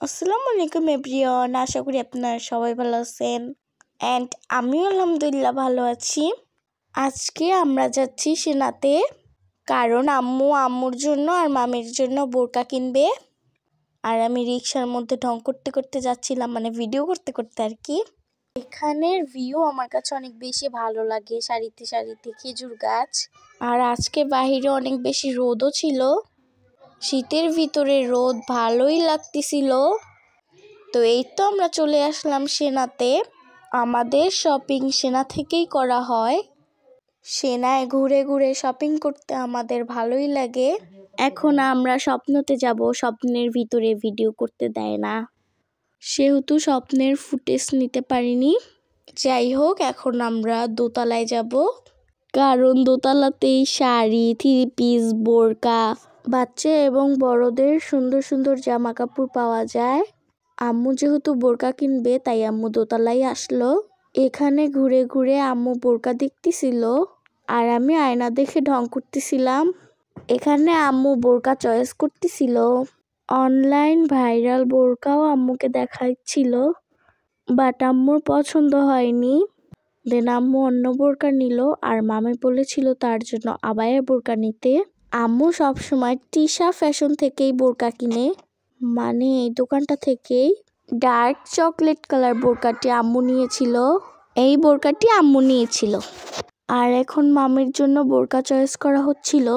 আসসালামু আলাইকুম এভরিওয়ান, আশা করি আপনারা সবাই ভালো আছেন অ্যান্ড আমিও আলহামদুলিল্লাহ ভালো আছি। আজকে আমরা যাচ্ছি সেনাতে, কারণ আম্মুর জন্য আর মামির জন্য বোরকা কিনবে। আর আমি রিক্সার মধ্যে ঢং করতে করতে যাচ্ছিলাম, মানে ভিডিও করতে করতে আর কি। এখানের ভিউ আমার কাছে অনেক বেশি ভালো লাগে, সারিতে সারিতে খেজুর গাছ। আর আজকে বাহিরে অনেক বেশি রোদও ছিল, শীতের ভিতরে রোদ ভালোই লাগতেছিল। তো এই তো আমরা চলে আসলাম সেনাতে। আমাদের শপিং সেনা থেকেই করা হয়। সেনায় ঘুরে ঘুরে শপিং করতে আমাদের ভালোই লাগে। এখন আমরা স্বপ্নতে যাব, স্বপ্নের ভিতরে ভিডিও করতে দেয় না, সেহেতু স্বপ্নের ফুটেজ নিতে পারিনি। যাই হোক, এখন আমরা দোতলায় যাব, কারণ দোতলাতেই শাড়ি, থ্রি পিস, বোরকা, বাচ্চা এবং বড়দের সুন্দর সুন্দর জামা কাপড় পাওয়া যায়। আম্মু যেহেতু বোরকা কিনবে তাই আম্মু দোতলায় আসলো। এখানে ঘুরে ঘুরে আম্মু বোরকা দেখতেছিল আর আমি আয়না দেখে ঢং করতেছিলাম। এখানে আম্মু বোরকা চয়েস করতেছিল। অনলাইন ভাইরাল বোরকাও আম্মুকে দেখাচ্ছিল, বাট আম্মুর পছন্দ হয়নি। দেন আম্মু অন্য বোরকা নিল আর মামি বলেছিল তার জন্য আবায়া বোরকা নিতে। আম্মু সবসময় তিশা ফ্যাশন থেকেই বোরকা কিনে, মানে এই দোকানটা থেকেই। ডার্ক চকলেট কালার বোরকাটি আম্মু নিয়েছিল, এই বোরকাটি আম্মু নিয়েছিল। আর এখন মামির জন্য বোরকা চয়েস করা হচ্ছিল,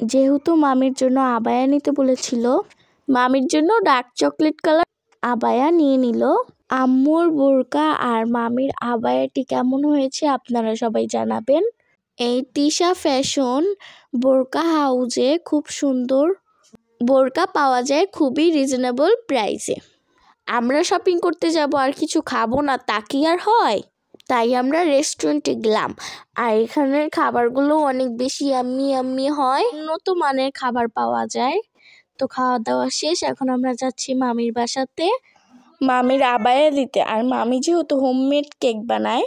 যেহেতু মামির জন্য আবায়া নিতে বলেছিল। মামির জন্য ডার্ক চকলেট কালার আবায়া নিয়ে নিল। আম্মুর বোরকা আর মামির আবায়াটি কেমন হয়েছে আপনারা সবাই জানাবেন। এই তিশা ফ্যাশন বোরকা হাউজে খুব সুন্দর বোরকা পাওয়া যায় খুবই রিজনেবল প্রাইসে। আমরা শপিং করতে যাব আর কিছু খাবো না, তা কি আর হয়? তাই আমরা রেস্টুরেন্টে গেলাম। আর এখানের খাবারগুলো অনেক বেশি ইয়াম্মি হয়, উন্নত মানের খাবার পাওয়া যায়। তো খাওয়া দাওয়া শেষ, এখন আমরা যাচ্ছি মামির বাসাতে মামির আবায়া দিতে। আর মামি যেহেতু হোমমেড কেক বানায়,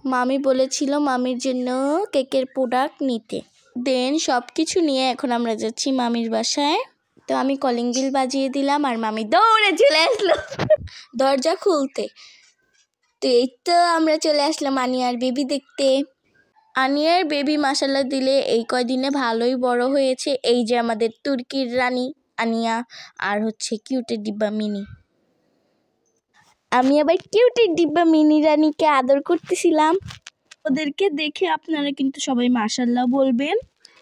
মামি বলেছিল মামির জন্য কেকের প্রোডাক্ট নিতে। দেন সব কিছু নিয়ে এখন আমরা যাচ্ছি মামির বাসায়। তো আমি কলিং বিল বাজিয়ে দিলাম আর মামি দৌড়ে চলে আসলো দরজা খুলতে। তো এই তো আমরা চলে আসলাম আনিয়ার বেবি দেখতে। আনিয়ার বেবি মাশাল্লাহ দিলে এই কয়দিনে ভালোই বড় হয়েছে। এই যে আমাদের তুর্কির রানী আনিয়া, আর হচ্ছে কিউটের ডিব্বা মিনি। আমি আবার কিউটের ডিব্বা মিনি রানীকে আদর করতেছিলাম। ওদেরকে দেখে আপনারা কিন্তু সবাই মাশাল্লাহ বলবেন।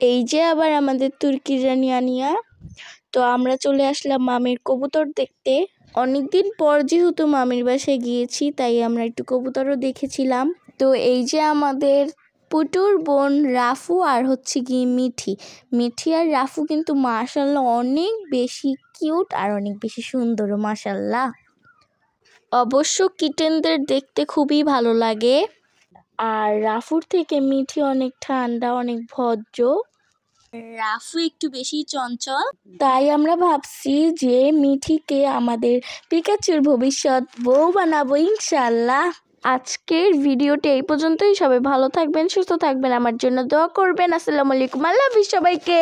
এই যে আবার আমাদের তুর্কির রানী আনিয়া। তো আমরা চলে আসলাম মামির কবুতর দেখতে। অনেকদিন পর যেহেতু মামির বাসায় গিয়েছি তাই আমরা একটু কবুতরও দেখেছিলাম। তো এই যে আমাদের পুটুর বোন রাফু আর হচ্ছে গিয়ে মিঠি আর রাফু কিন্তু মাশাল্লাহ অনেক বেশি কিউট আর অনেক বেশি সুন্দরও মাশাল্লাহ। অবশ্য কিটেনদের দেখতে খুবই ভালো লাগে। আর রাফুর থেকে মিঠি অনেক ঠান্ডা, অনেক ভদ্র। রাফু একটু বেশি চঞ্চল, তাই আমরা ভাবছি যে মিঠিকে আমাদের পিকাচুর ভবিষ্যৎ বউ বানাবো ইনশাল্লাহ। আজকের ভিডিওটা এই পর্যন্তই। সবাই ভালো থাকবেন, সুস্থ থাকবেন, আমার জন্য দোয়া করবেন। আসসালামু আলাইকুম, আল্লাহ হাফেজ সবাইকে।